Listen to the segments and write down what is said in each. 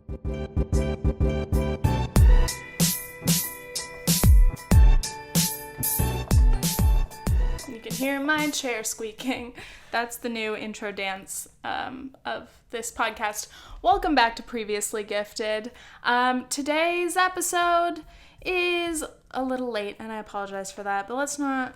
You can hear my chair squeaking. That's the new intro dance of this podcast. Welcome back to Previously Gifted. Today's episode is a little late, and I apologize for that, but let's not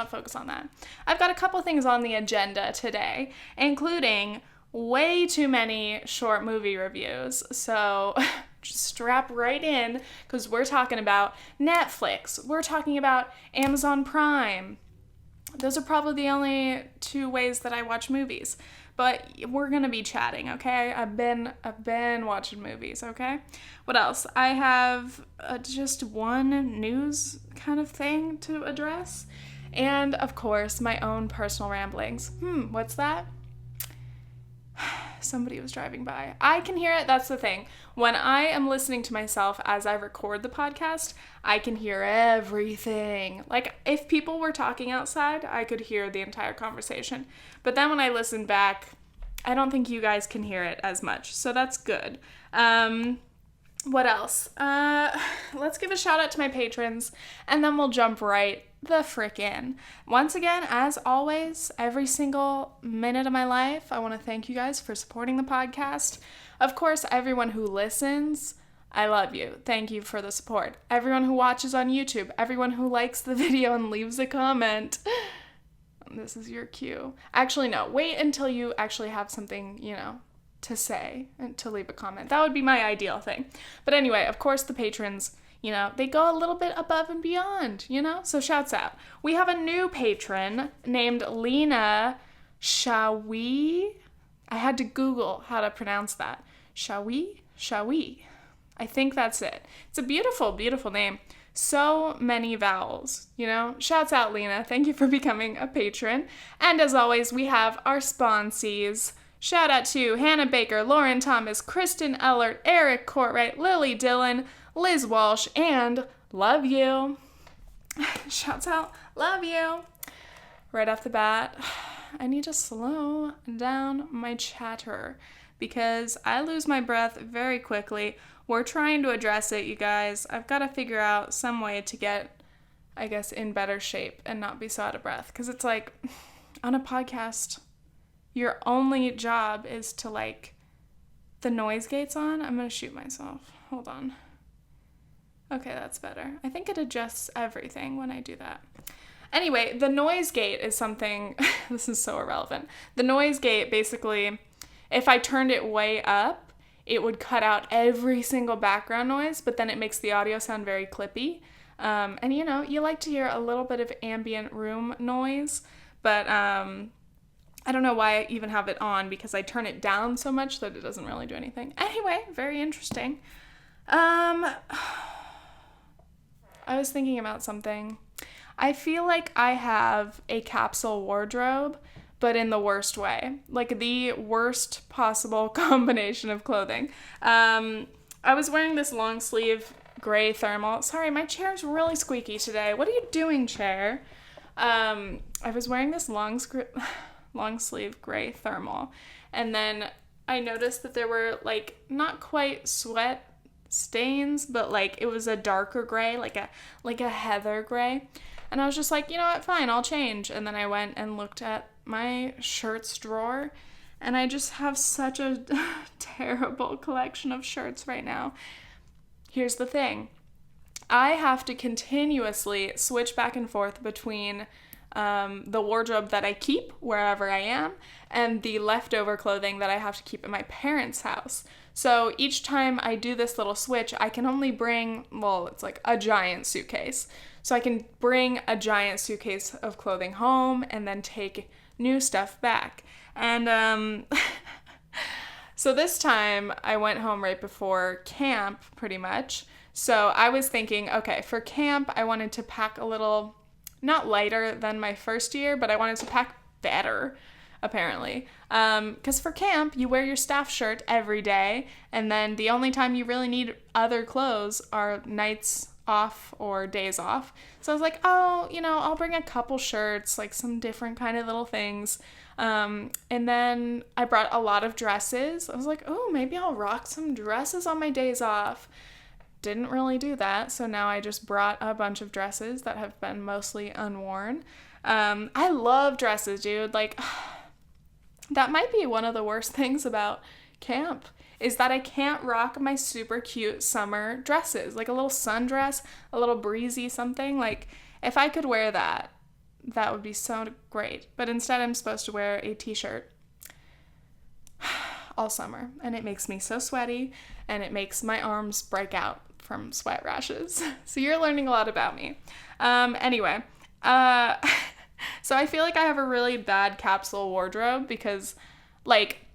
focus on that. I've got a couple things on the agenda today, including way too many short movie reviews. So just strap right in, because we're talking about Netflix. We're talking about Amazon Prime. Those are probably the only two ways that I watch movies. But we're going to be chatting, okay? I've been watching movies, okay? What else? I have just one news kind of thing to address. And, of course, my own personal ramblings. What's that? Somebody was driving by. I can hear it. That's the thing. When I am listening to myself as I record the podcast, I can hear everything. Like, if people were talking outside, I could hear the entire conversation. But then when I listen back, I don't think you guys can hear it as much. So that's good. What else? Let's give a shout out to my patrons, and then we'll jump right the frick in. Once again, as always, every single minute of my life, I want to thank you guys for supporting the podcast. Of course, everyone who listens, I love you. Thank you for the support. Everyone who watches on YouTube, everyone who likes the video and leaves a comment. This is your cue. Actually, no. Wait until you actually have something, to say and to leave a comment. That would be my ideal thing. But anyway, of course, the patrons, they go a little bit above and beyond, so shouts out. We have a new patron named Lena Shawi. I had to Google how to pronounce that. Shawi. I think that's it. It's a beautiful, beautiful name. So many vowels, Shouts out, Lena. Thank you for becoming a patron. And as always, we have our sponsees. Shout out to Hannah Baker, Lauren Thomas, Kristen Ellert, Eric Courtwright, Lily Dillon, Liz Walsh, and love you. Shouts out, love you. Right off the bat, I need to slow down my chatter because I lose my breath very quickly. We're trying to address it, you guys. I've got to figure out some way to get, I guess, in better shape and not be so out of breath. Because it's like, on a podcast, your only job is to, the noise gate's on. I'm going to shoot myself. Hold on. Okay, that's better. I think it adjusts everything when I do that. Anyway, the noise gate is something, this is so irrelevant. The noise gate, basically, if I turned it way up, it would cut out every single background noise, but then it makes the audio sound very clippy. And you like to hear a little bit of ambient room noise, but I don't know why I even have it on because I turn it down so much that it doesn't really do anything. Anyway, very interesting. I was thinking about something. I feel like I have a capsule wardrobe, but in the worst way. Like the worst possible combination of clothing. I was wearing this long sleeve gray thermal. Sorry, my chair's really squeaky today. What are you doing, chair? I was wearing this long sleeve gray thermal. And then I noticed that there were not quite sweat stains, but it was a darker gray, like a heather gray. And I was just like, you know what, fine, I'll change. And then I went and looked at my shirts drawer, and I just have such a terrible collection of shirts right now. Here's the thing. I have to continuously switch back and forth between the wardrobe that I keep wherever I am and the leftover clothing that I have to keep at my parents' house. So each time I do this little switch, I can only bring, it's like a giant suitcase. So I can bring a giant suitcase of clothing home and then take new stuff back. And so this time I went home right before camp, pretty much. So I was thinking, okay, for camp, I wanted to pack a little, not lighter than my first year, but I wanted to pack better, apparently. Because for camp, you wear your staff shirt every day, and then the only time you really need other clothes are nights off or days off. So I was like, oh, I'll bring a couple shirts, like some different kind of little things. And then I brought a lot of dresses. I was like, oh, maybe I'll rock some dresses on my days off. Didn't really do that. So now I just brought a bunch of dresses that have been mostly unworn. I love dresses, dude. Like, that might be one of the worst things about camp is that I can't rock my super cute summer dresses, like a little sundress, a little breezy something. Like, if I could wear that, that would be so great. But instead, I'm supposed to wear a t-shirt all summer, and it makes me so sweaty, and it makes my arms break out from sweat rashes. So you're learning a lot about me. Anyway, so I feel like I have a really bad capsule wardrobe because, like,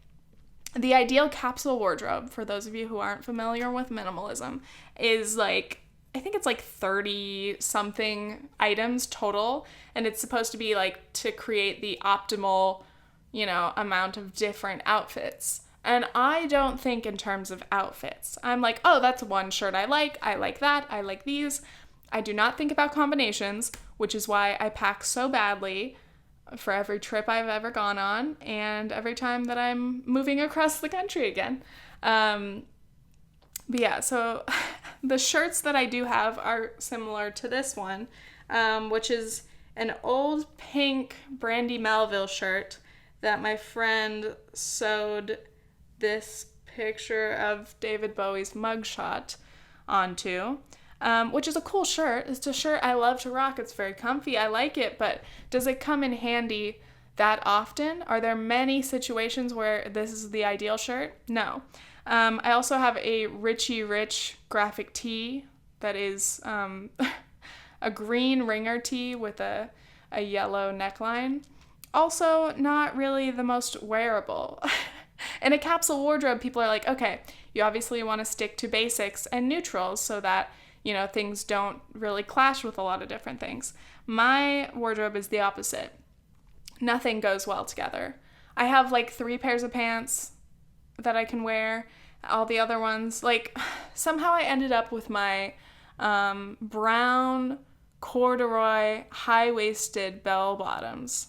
the ideal capsule wardrobe, for those of you who aren't familiar with minimalism, is like, I think it's like 30 something items total, and it's supposed to be like to create the optimal, amount of different outfits. And I don't think in terms of outfits. I'm like, oh, that's one shirt I like that, I like these. I do not think about combinations, which is why I pack so badly for every trip I've ever gone on and every time that I'm moving across the country again. But yeah, so the shirts that I do have are similar to this one, which is an old pink Brandy Melville shirt that my friend sewed this picture of David Bowie's mugshot onto. Which is a cool shirt. It's a shirt I love to rock. It's very comfy. I like it, but does it come in handy that often? Are there many situations where this is the ideal shirt? No. I also have a Richie Rich graphic tee that is a green ringer tee with a yellow neckline. Also, not really the most wearable. In a capsule wardrobe, people are like, okay, you obviously want to stick to basics and neutrals so that things don't really clash with a lot of different things. My wardrobe is the opposite. Nothing goes well together. I have like 3 pairs of pants that I can wear. All the other ones, like, somehow I ended up with my brown corduroy high-waisted bell bottoms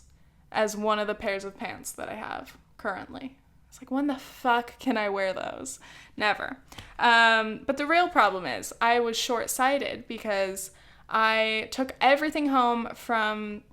as one of the pairs of pants that I have currently. It's like, when the fuck can I wear those? Never. But the real problem is I was short-sighted because I took everything home from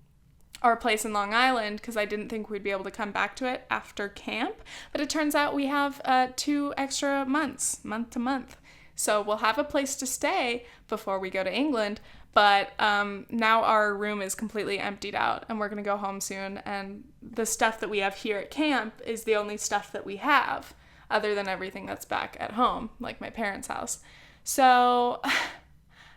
our place in Long Island because I didn't think we'd be able to come back to it after camp. But it turns out we have 2 extra months, month to month. So we'll have a place to stay before we go to England. But now our room is completely emptied out and we're going to go home soon. And the stuff that we have here at camp is the only stuff that we have other than everything that's back at home, like my parents' house. So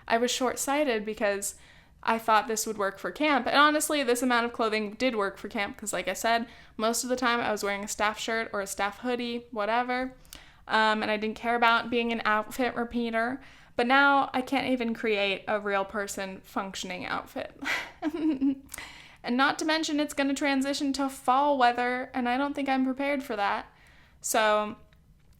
I was short-sighted because I thought this would work for camp. And honestly, this amount of clothing did work for camp because, like I said, most of the time I was wearing a staff shirt or a staff hoodie, whatever. And I didn't care about being an outfit repeater. But now I can't even create a real person functioning outfit. And not to mention it's going to transition to fall weather, and I don't think I'm prepared for that. So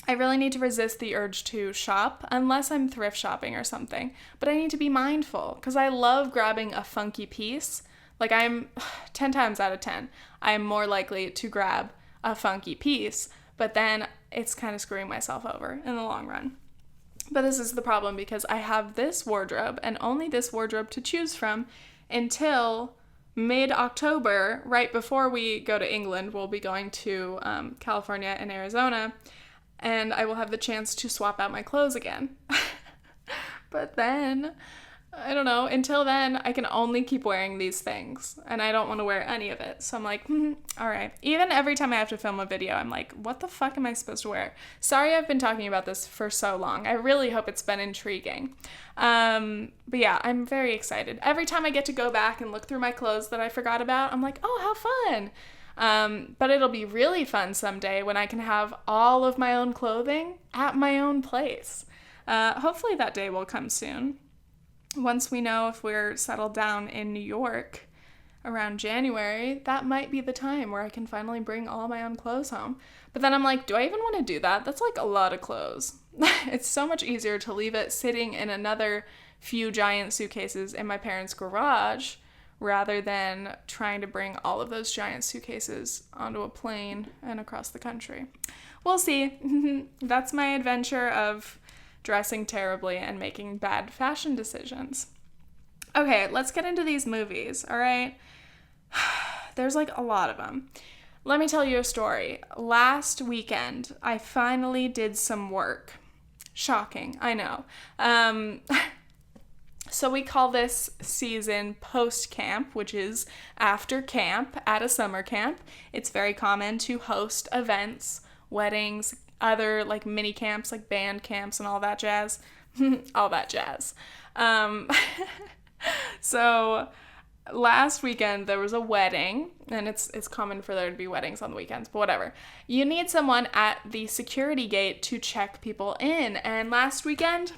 I really need to resist the urge to shop, unless I'm thrift shopping or something. But I need to be mindful, because I love grabbing a funky piece. Like, I'm 10 times out of 10, I'm more likely to grab a funky piece, but then it's kind of screwing myself over in the long run. But this is the problem because I have this wardrobe and only this wardrobe to choose from until mid-October, right before we go to England. We'll be going to California and Arizona, and I will have the chance to swap out my clothes again. But then, I don't know, until then, I can only keep wearing these things, and I don't want to wear any of it. So I'm like, all right. Even every time I have to film a video, I'm like, what the fuck am I supposed to wear? Sorry I've been talking about this for so long. I really hope it's been intriguing. But yeah, I'm very excited. Every time I get to go back and look through my clothes that I forgot about, I'm like, oh, how fun. But it'll be really fun someday when I can have all of my own clothing at my own place. Hopefully that day will come soon. Once we know if we're settled down in New York, around January, that might be the time where I can finally bring all my own clothes home. But then I'm like, do I even want to do that? That's like a lot of clothes. It's so much easier to leave it sitting in another few giant suitcases in my parents' garage rather than trying to bring all of those giant suitcases onto a plane and across the country. We'll see. That's my adventure of dressing terribly and making bad fashion decisions. Okay, let's get into these movies, all right? There's like a lot of them. Let me tell you a story. Last weekend, I finally did some work. Shocking, I know. So we call this season post-camp, which is after camp at a summer camp. It's very common to host events, weddings, other like mini camps, like band camps and all that jazz. All that jazz. So last weekend there was a wedding, and it's common for there to be weddings on the weekends, but whatever. You need someone at the security gate to check people in, and last weekend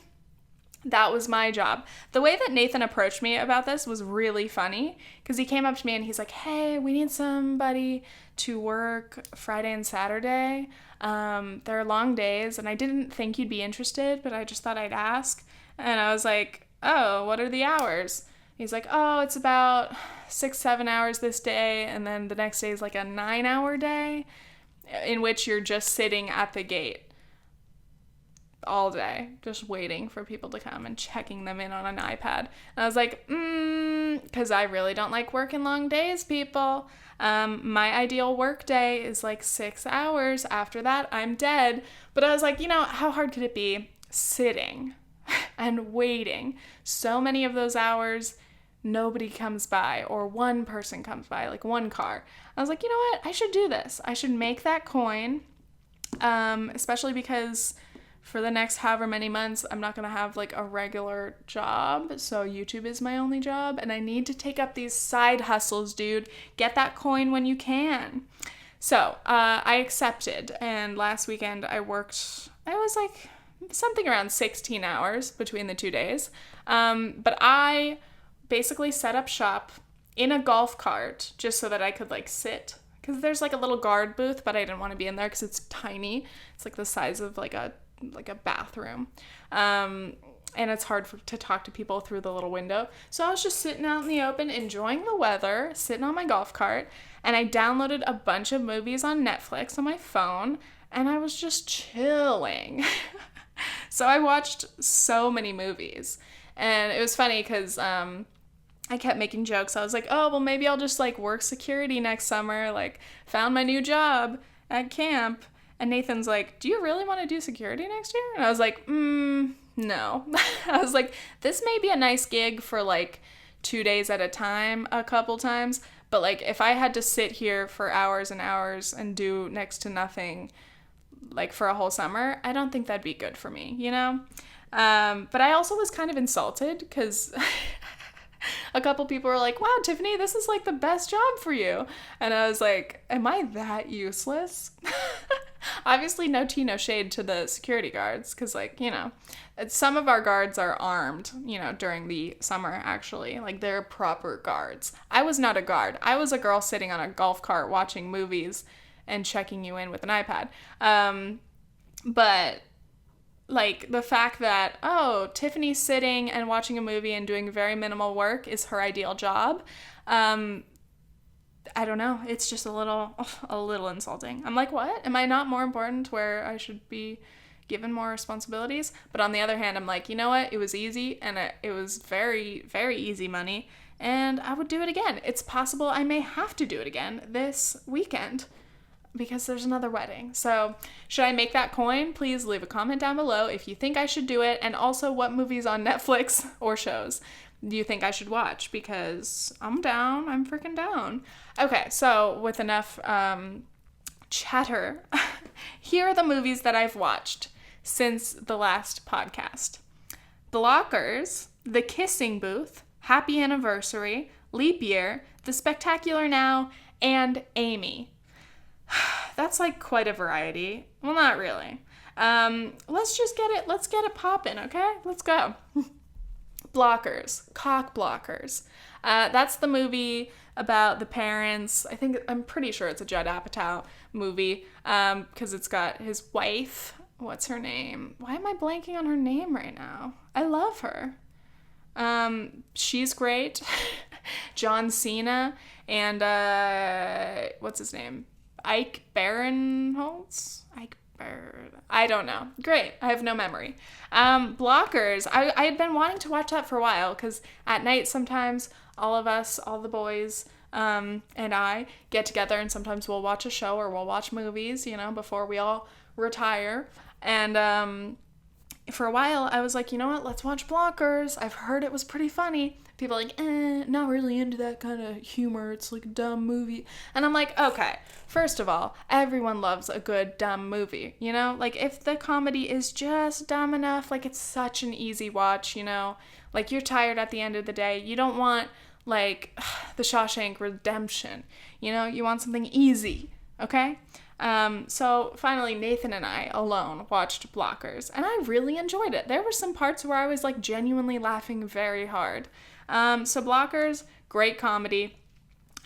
that was my job. The way that Nathan approached me about this was really funny, because he came up to me and he's like, hey, we need somebody to work Friday and Saturday. They're long days, and I didn't think you'd be interested, but I just thought I'd ask. And I was like, oh, what are the hours? He's like, oh, it's about 6-7 hours this day, and then the next day is like a 9-hour day in which you're just sitting at the gate all day, just waiting for people to come and checking them in on an iPad. And I was like, because I really don't like working long days, people. My ideal work day is like 6 hours. After that, I'm dead. But I was like, how hard could it be sitting and waiting so many of those hours? Nobody comes by, or one person comes by, like one car. I was like, you know what? I should do this. I should make that coin, especially because for the next however many months, I'm not going to have like a regular job. So YouTube is my only job, and I need to take up these side hustles, dude. Get that coin when you can. So I accepted, and last weekend I was like something around 16 hours between the 2 days. But I basically set up shop in a golf cart just so that I could like sit, because there's like a little guard booth, but I didn't want to be in there because it's tiny. It's like the size of like a bathroom. And it's hard to talk to people through the little window. So I was just sitting out in the open, enjoying the weather, sitting on my golf cart, and I downloaded a bunch of movies on Netflix on my phone, and I was just chilling. So I watched so many movies, and it was funny because I kept making jokes. I was like, oh, well, maybe I'll just like work security next summer, like found my new job at camp. And Nathan's like, do you really want to do security next year? And I was like, no. I was like, this may be a nice gig for like 2 days at a time, a couple times. But like, if I had to sit here for hours and hours and do next to nothing, like for a whole summer, I don't think that'd be good for me, But I also was kind of insulted because a couple people were like, wow, Tiffany, this is like the best job for you. And I was like, am I that useless? Obviously, no tea, no shade to the security guards, because, like, some of our guards are armed, during the summer, actually. Like, they're proper guards. I was not a guard. I was a girl sitting on a golf cart watching movies and checking you in with an iPad. But, like, the fact that, oh, Tiffany's sitting and watching a movie and doing very minimal work is her ideal job, I don't know. It's just a little insulting. I'm like, what? Am I not more important where I should be given more responsibilities? But on the other hand, I'm like, you know what? It was easy, and it was very, very easy money, and I would do it again. It's possible I may have to do it again this weekend because there's another wedding. So should I make that coin? Please leave a comment down below if you think I should do it, and also what movies on Netflix or shows do you think I should watch, because I'm down. I'm freaking down. Okay, so with enough chatter, here are the movies that I've watched since the last podcast. Blockers, The Kissing Booth, Happy Anniversary, Leap Year, The Spectacular Now, and Amy. That's like quite a variety. Well, not really. Let's get it poppin', okay? Let's go. Blockers. Cock Blockers. That's the movie about the parents. I'm pretty sure it's a Judd Apatow movie, because it's got his wife. What's her name? Why am I blanking on her name right now? I love her. She's great. John Cena and, what's his name? Ike Barinholtz? I don't know. Great. I have no memory. Blockers. I had been wanting to watch that for a while, because at night sometimes all of us, all the boys, and I get together, and sometimes we'll watch a show or we'll watch movies, before we all retire. And for a while I was like, you know what, let's watch Blockers. I've heard it was pretty funny. People are like, not really into that kind of humor. It's like a dumb movie. And I'm like, okay, first of all, everyone loves a good dumb movie, Like, if the comedy is just dumb enough, like, it's such an easy watch, Like, you're tired at the end of the day. You don't want, like, The Shawshank Redemption, You want something easy, okay? So finally, Nathan and I alone watched Blockers, and I really enjoyed it. There were some parts where I was, like, genuinely laughing very hard. So Blockers, great comedy.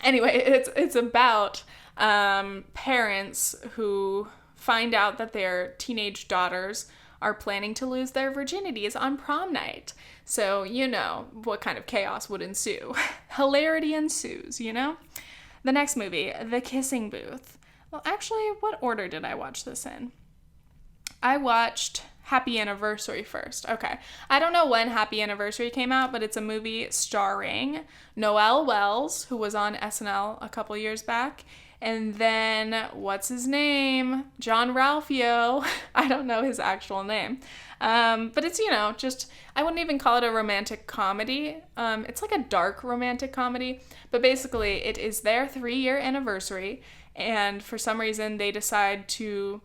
Anyway, it's about parents who find out that their teenage daughters are planning to lose their virginities on prom night. So you know what kind of chaos would ensue. Hilarity ensues, The next movie, The Kissing Booth. Well, actually, what order did I watch this in? I watched Happy Anniversary first. Okay. I don't know when Happy Anniversary came out, but it's a movie starring Noel Wells, who was on SNL a couple years back. And then, what's his name? John Ralphio. I don't know his actual name. But it's, just, I wouldn't even call it a romantic comedy. It's like a dark romantic comedy. But basically, it is their 3-year anniversary. And for some reason, they decide to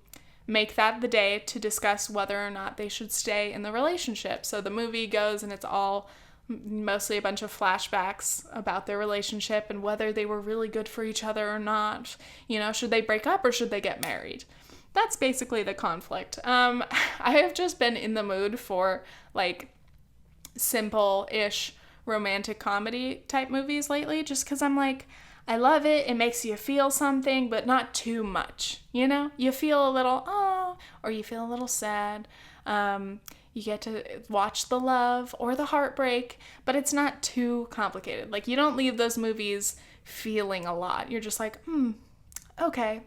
make that the day to discuss whether or not they should stay in the relationship. So the movie goes, and it's all mostly a bunch of flashbacks about their relationship and whether they were really good for each other or not. Should they break up or should they get married? That's basically the conflict. I have just been in the mood for, like, simple-ish romantic comedy type movies lately, just because I'm like, I love it. It makes you feel something, but not too much, You feel a little, oh, or you feel a little sad. You get to watch the love or the heartbreak, but it's not too complicated. Like, you don't leave those movies feeling a lot. You're just like, okay.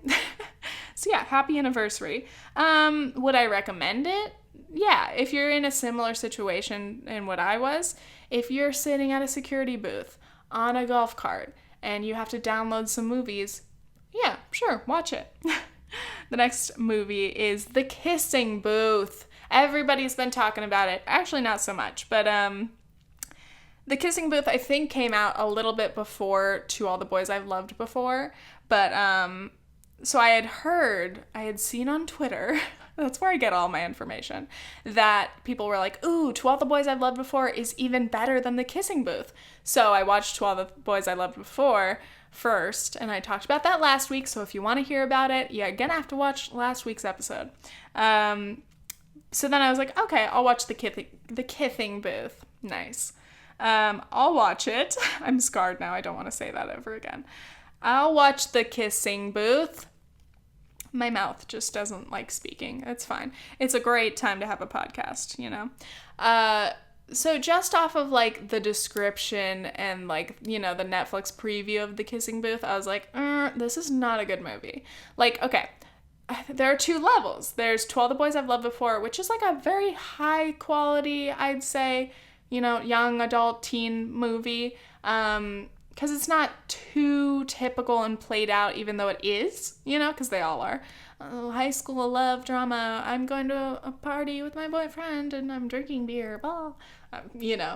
So yeah, Happy Anniversary. Would I recommend it? Yeah, if you're in a similar situation in what I was, if you're sitting at a security booth on a golf cart, and you have to download some movies, yeah, sure, watch it. The next movie is The Kissing Booth. Everybody's been talking about it. Actually, not so much, but The Kissing Booth, I think, came out a little bit before To All the Boys I've Loved Before, but so I had seen on Twitter, that's where I get all my information, that people were like, ooh, To All the Boys I've Loved Before is even better than The Kissing Booth. So I watched To All the Boys I Loved Before first, and I talked about that last week, so if you want to hear about it, you're gonna have to watch last week's episode. So then I was like, okay, I'll watch The Kissing Booth. Nice. I'll watch it. I'm scarred now, I don't want to say that ever again. I'll watch The Kissing Booth. My mouth just doesn't like speaking. It's fine. It's a great time to have a podcast, So just off of, like, the description and, like, the Netflix preview of The Kissing Booth, I was like, this is not a good movie. Like, okay, there are 2 levels. There's To All the Boys I've Loved Before, which is, like, a very high quality, I'd say, young adult teen movie. Because it's not too typical and played out, even though it is, because they all are. High school love drama, I'm going to a party with my boyfriend and I'm drinking beer, blah.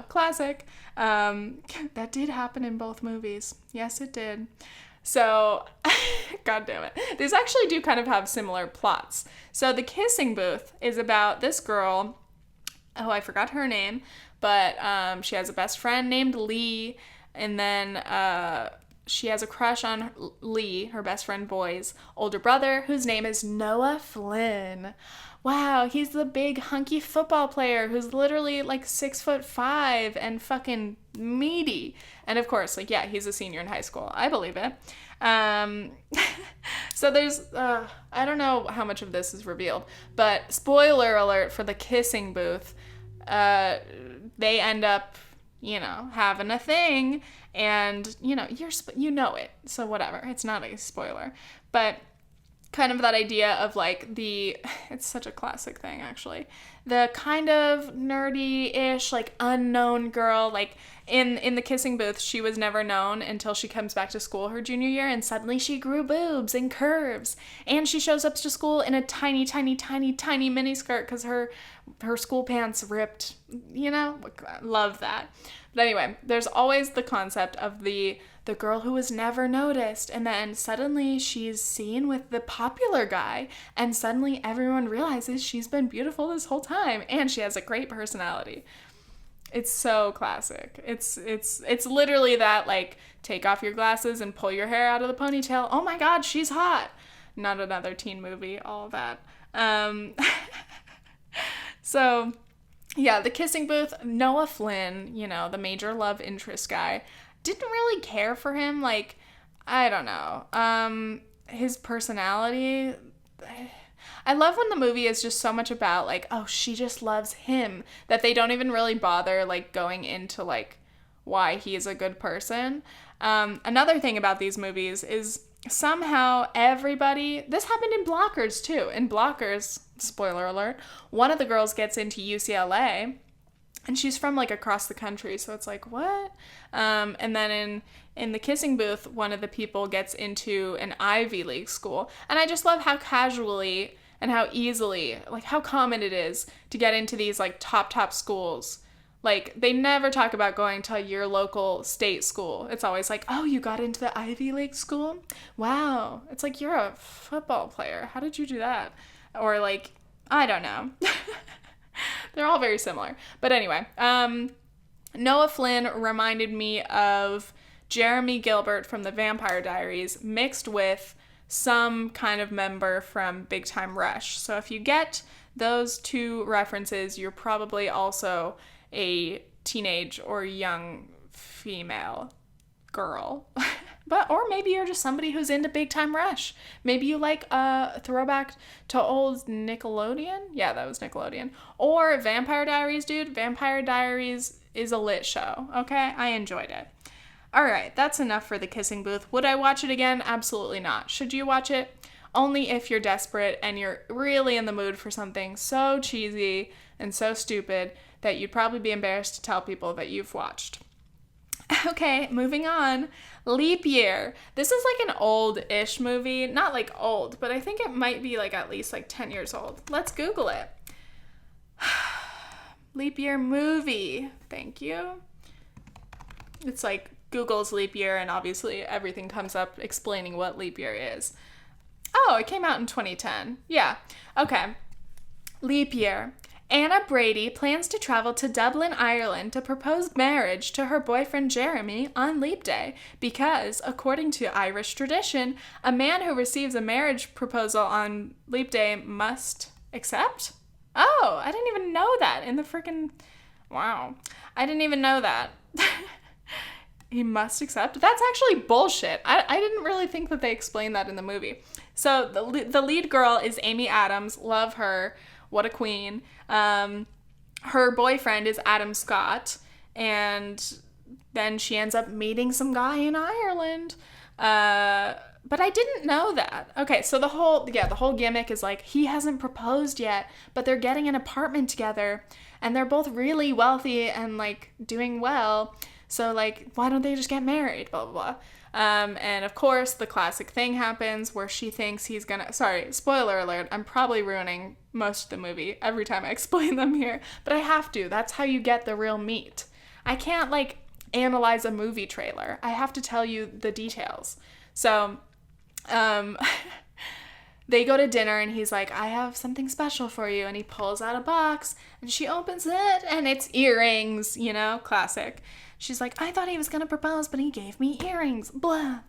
Classic. That did happen in both movies. Yes, it did. So, God damn it. These actually do kind of have similar plots. So The Kissing Booth is about this girl, oh, I forgot her name, but she has a best friend named Lee. And then she has a crush on Lee, her best friend Boy's older brother, whose name is Noah Flynn. Wow, he's the big hunky football player who's literally like 6'5" and fucking meaty. And of course, like, yeah, he's a senior in high school. I believe it. So there's, I don't know how much of this is revealed, but spoiler alert for the kissing booth, they end up, having a thing, and, you know it, so whatever, it's not a spoiler, but kind of that idea of like it's such a classic thing actually, the kind of nerdy-ish, like unknown girl, like in the kissing booth, she was never known until she comes back to school her junior year, and suddenly she grew boobs and curves, and she shows up to school in a tiny mini skirt because her school pants ripped, love that. But anyway, there's always the concept of the girl who was never noticed, and then suddenly she's seen with the popular guy, and suddenly everyone realizes she's been beautiful this whole time, and she has a great personality. It's so classic. It's literally that, like, take off your glasses and pull your hair out of the ponytail. Oh my god, she's hot. Not another teen movie, all of that. So, yeah, the kissing booth, Noah Flynn, the major love interest guy, didn't really care for him. Like, I don't know. His personality, I love when the movie is just so much about, like, oh, she just loves him, that they don't even really bother, like, going into, like, why he's a good person. Another thing about these movies is somehow everybody, this happened in Blockers, too. In Blockers, spoiler alert, one of the girls gets into UCLA, and she's from, like, across the country, so it's like, what? And then in the kissing booth, one of the people gets into an Ivy League school, and I just love how casually and how easily, like, how common it is to get into these, like, top schools. Like, they never talk about going to your local state school. It's always like, oh, you got into the Ivy League school? Wow. It's like, you're a football player. How did you do that? Or, like, I don't know. They're all very similar. But anyway, Noah Flynn reminded me of Jeremy Gilbert from the Vampire Diaries mixed with some kind of member from Big Time Rush. So if you get those two references, you're probably also a teenage or young female girl. Or maybe you're just somebody who's into Big Time Rush. Maybe you like a throwback to old Nickelodeon. Yeah, that was Nickelodeon. Or Vampire Diaries, dude. Vampire Diaries is a lit show, okay? I enjoyed it. All right, that's enough for the kissing booth. Would I watch it again? Absolutely not. Should you watch it? Only if you're desperate and you're really in the mood for something so cheesy and so stupid that you'd probably be embarrassed to tell people that you've watched. Okay, moving on. Leap Year. This is like an old-ish movie. Not like old, but I think it might be like at least like 10 years old. Let's Google it. Leap Year movie. Thank you. It's like Google's Leap Year, and obviously everything comes up explaining what Leap Year is. Oh, it came out in 2010. Yeah. Okay. Leap Year. Anna Brady plans to travel to Dublin, Ireland to propose marriage to her boyfriend Jeremy on Leap Day because, according to Irish tradition, a man who receives a marriage proposal on Leap Day must accept? Oh, I didn't even know that in the freaking... Wow. I didn't even know that. He must accept? That's actually bullshit. I didn't really think that they explained that in the movie. So the lead girl is Amy Adams. Love her. What a queen. Her boyfriend is Adam Scott, and then she ends up meeting some guy in Ireland. But I didn't know that. Okay, so the whole gimmick is like, he hasn't proposed yet, but they're getting an apartment together, and they're both really wealthy and, like, doing well. So, like, why don't they just get married? Blah, blah, blah. And of course, the classic thing happens where she thinks he's gonna... Sorry, spoiler alert, I'm probably ruining most of the movie every time I explain them here, but I have to. That's how you get the real meat. I can't, like, analyze a movie trailer. I have to tell you the details. So, they go to dinner and he's like, I have something special for you. And he pulls out a box and she opens it and it's earrings, you know, classic. She's like, I thought he was going to propose, but he gave me earrings, blah.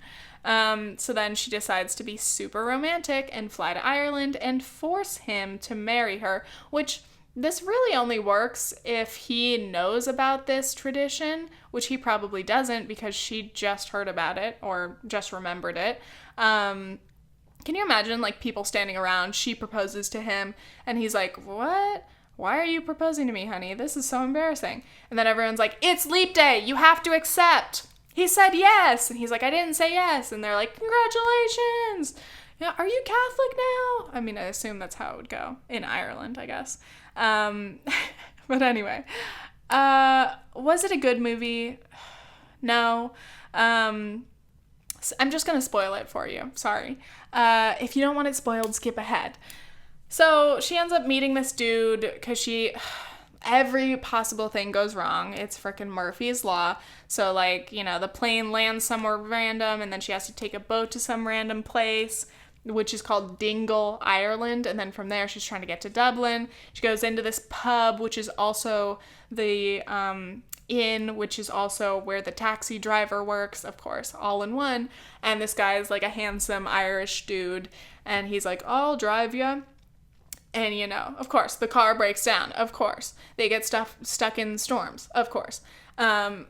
So then she decides to be super romantic and fly to Ireland and force him to marry her, which this really only works if he knows about this tradition, which he probably doesn't because she just heard about it or just remembered it. Can you imagine, like, people standing around, she proposes to him, and he's like, what? Why are you proposing to me, honey? This is so embarrassing. And then everyone's like, it's leap day! You have to accept! He said yes! And he's like, I didn't say yes! And they're like, congratulations! Yeah, are you Catholic now? I mean, I assume that's how it would go. In Ireland, I guess. But anyway. Was it a good movie? No. I'm just going to spoil it for you. Sorry. If you don't want it spoiled, skip ahead. So she ends up meeting this dude because every possible thing goes wrong. It's frickin' Murphy's Law. So, like, you know, the plane lands somewhere random and then she has to take a boat to some random place, which is called Dingle, Ireland. And then from there, she's trying to get to Dublin. She goes into this pub, which is also the inn, which is also where the taxi driver works, of course, all in one. And this guy is like a handsome Irish dude, and he's like, I'll drive you. And, you know, of course, the car breaks down, of course. They get stuck in storms, of course. But,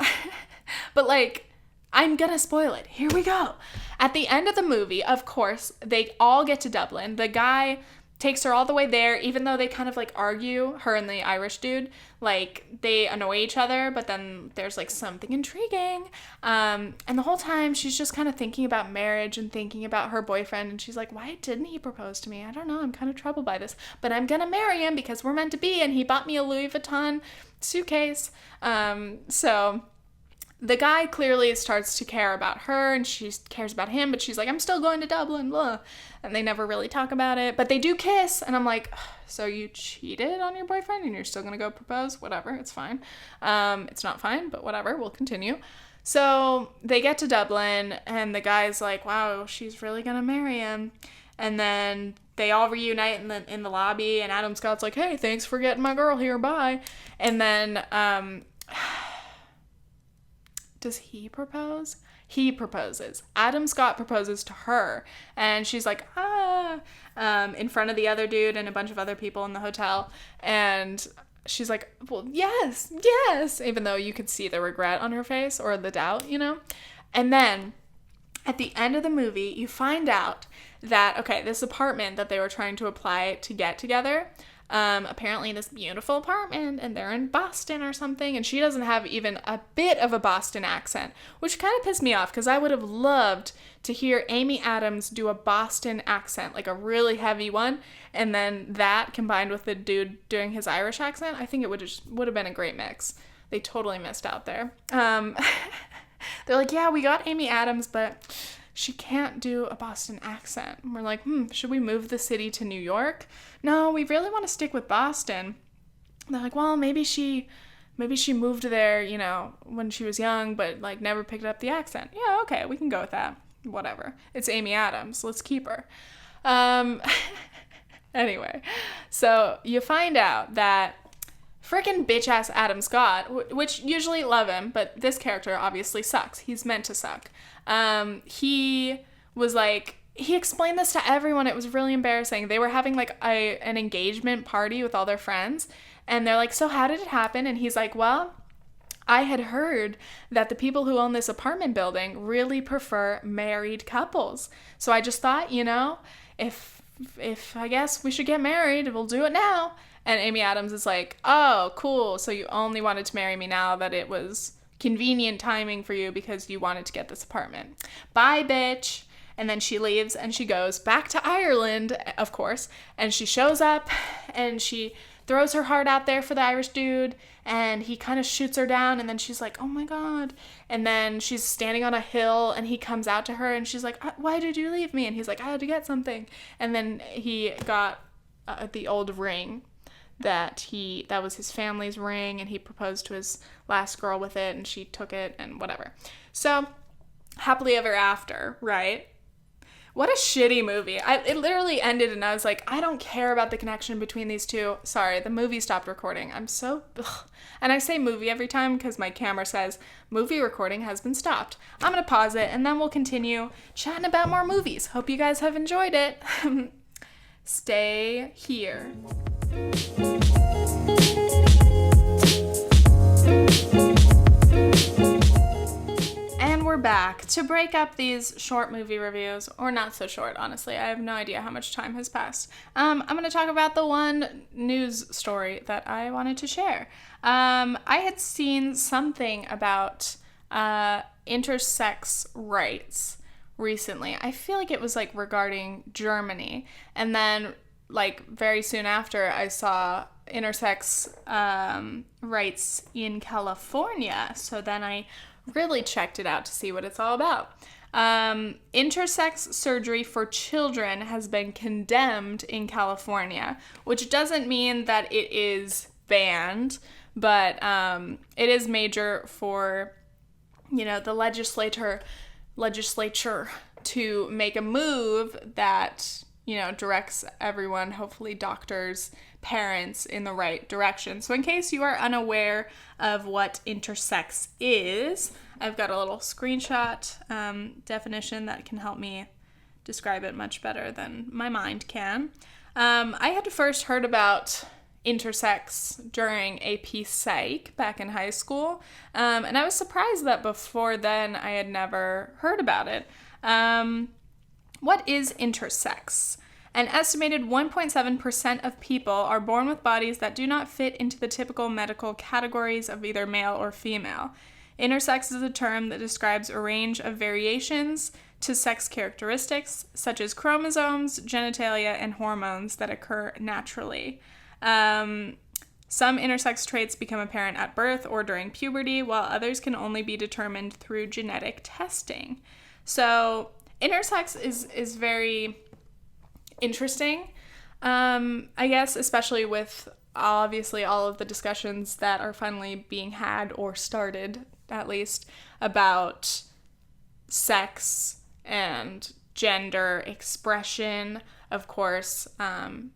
like, I'm gonna spoil it. Here we go. At the end of the movie, of course, they all get to Dublin. The guy takes her all the way there, even though they kind of, like, argue, her and the Irish dude. Like, they annoy each other, but then there's, like, something intriguing. And the whole time, she's just kind of thinking about marriage and thinking about her boyfriend. And she's like, why didn't he propose to me? I don't know. I'm kind of troubled by this. But I'm gonna marry him because we're meant to be, and he bought me a Louis Vuitton suitcase. So the guy clearly starts to care about her, and she cares about him, but she's like, I'm still going to Dublin, blah. And they never really talk about it, but they do kiss, and I'm like, so you cheated on your boyfriend, and you're still gonna go propose? Whatever, it's fine. It's not fine, but whatever, we'll continue. So they get to Dublin, and the guy's like, wow, she's really gonna marry him. And then they all reunite in the lobby, and Adam Scott's like, hey, thanks for getting my girl here, bye. And then, does he propose? He proposes. Adam Scott proposes to her, and she's like, in front of the other dude and a bunch of other people in the hotel, and she's like, well, yes, even though you could see the regret on her face, or the doubt, you know? And then, at the end of the movie, you find out that, okay, this apartment that they were trying to apply to get together, apparently this beautiful apartment, and they're in Boston or something, and she doesn't have even a bit of a Boston accent, which kind of pissed me off, because I would have loved to hear Amy Adams do a Boston accent, like a really heavy one, and then that combined with the dude doing his Irish accent, I think it would have been a great mix. They totally missed out there. They're like, yeah, we got Amy Adams, but she can't do a Boston accent. And we're like, should we move the city to New York? No, we really want to stick with Boston. And they're like, well, maybe she moved there, you know, when she was young, but, like, never picked up the accent. Yeah, okay, we can go with that. Whatever. It's Amy Adams. Let's keep her. Anyway, so you find out that frickin' bitch-ass Adam Scott, which usually love him, but this character obviously sucks. He's meant to suck. He was like, he explained this to everyone. It was really embarrassing. They were having like an engagement party with all their friends, and they're like, so how did it happen? And he's like, well, I had heard that the people who own this apartment building really prefer married couples. So I just thought, you know, if I guess we should get married, we'll do it now. And Amy Adams is like, oh, cool. So you only wanted to marry me now that it was convenient timing for you because you wanted to get this apartment. Bye, bitch. And then she leaves and she goes back to Ireland, of course. And she shows up and she throws her heart out there for the Irish dude. And he kind of shoots her down. And then she's like, oh my God. And then she's standing on a hill and he comes out to her and she's like, why did you leave me? And he's like, I had to get something. And then he got the old ring that was his family's ring, and he proposed to his last girl with it, and she took it, and whatever. So, happily ever after, right? What a shitty movie. It literally ended and I was like, I don't care about the connection between these two. Sorry, the movie stopped recording. I'm so... Ugh. And I say movie every time because my camera says movie recording has been stopped. I'm going to pause it and then we'll continue chatting about more movies. Hope you guys have enjoyed it. Stay here. And we're back to break up these short movie reviews, or not so short, honestly. I have no idea how much time has passed. I'm going to talk about the one news story that I wanted to share. I had seen something about intersex rights recently. I feel like it was like regarding Germany. And then like very soon after I saw intersex rights in California. So then I really checked it out to see what it's all about. Intersex surgery for children has been condemned in California, which doesn't mean that it is banned, but it is major for, you know, the legislature to make a move that, you know, directs everyone, hopefully doctors, parents, in the right direction. So in case you are unaware of what intersex is, I've got a little screenshot definition that can help me describe it much better than my mind can. I had first heard about intersex during AP Psych back in high school, and I was surprised that before then I had never heard about it. What is intersex? An estimated 1.7% of people are born with bodies that do not fit into the typical medical categories of either male or female. Intersex is a term that describes a range of variations to sex characteristics, such as chromosomes, genitalia, and hormones that occur naturally. Some intersex traits become apparent at birth or during puberty, while others can only be determined through genetic testing. So intersex is very interesting, I guess, especially with obviously all of the discussions that are finally being had, or started at least, about sex and gender expression, of course,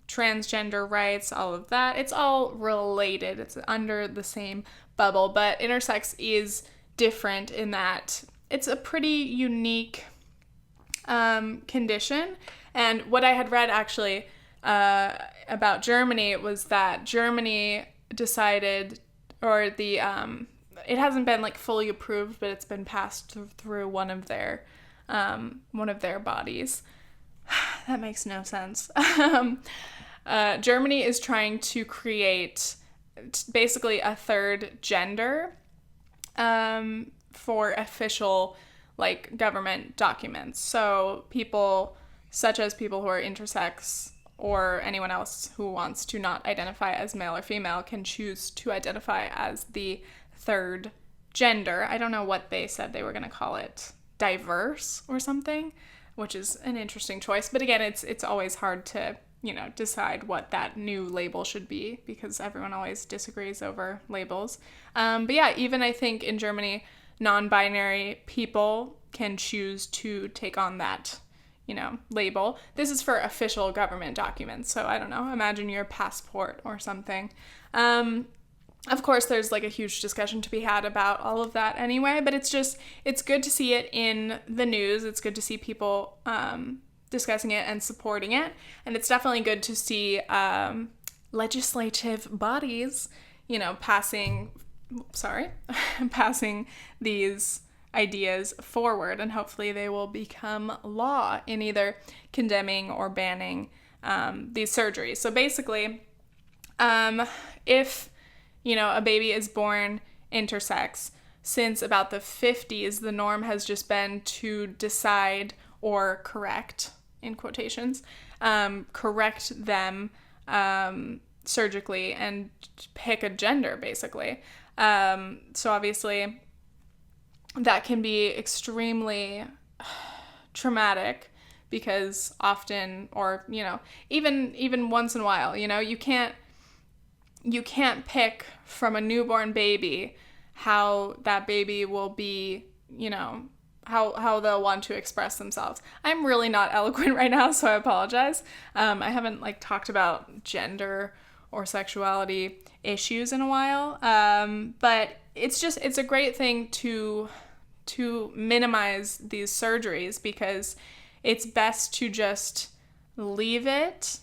transgender rights, all of that. It's all related. It's under the same bubble, but intersex is different in that it's a pretty unique condition. And what I had read actually about Germany was that Germany decided, or the it hasn't been like fully approved, but it's been passed through one of their bodies. That makes no sense. Germany is trying to create basically a third gender for official like government documents. So people such as people who are intersex or anyone else who wants to not identify as male or female can choose to identify as the third gender. I don't know what they said they were going to call it, diverse or something, which is an interesting choice. But again, it's always hard to, you know, decide what that new label should be because everyone always disagrees over labels. But yeah, even I think in Germany, non-binary people can choose to take on that, you know, label. This is for official government documents. So I don't know, imagine your passport or something. Of course, there's like a huge discussion to be had about all of that anyway, but it's good to see it in the news. It's good to see people discussing it and supporting it. And it's definitely good to see legislative bodies, you know, passing these ideas forward, and hopefully they will become law in either condemning or banning these surgeries. So basically, if, you know, a baby is born intersex, since about the 50s, the norm has just been to decide or correct, in quotations, correct them surgically and pick a gender, basically. So obviously that can be extremely traumatic because often, or, you know, even once in a while, you know, you can't pick from a newborn baby how that baby will be, you know, how they'll want to express themselves. I'm really not eloquent right now, so I apologize. I haven't like talked about gender or sexuality issues in a while, but it's a great thing to minimize these surgeries, because it's best to just leave it.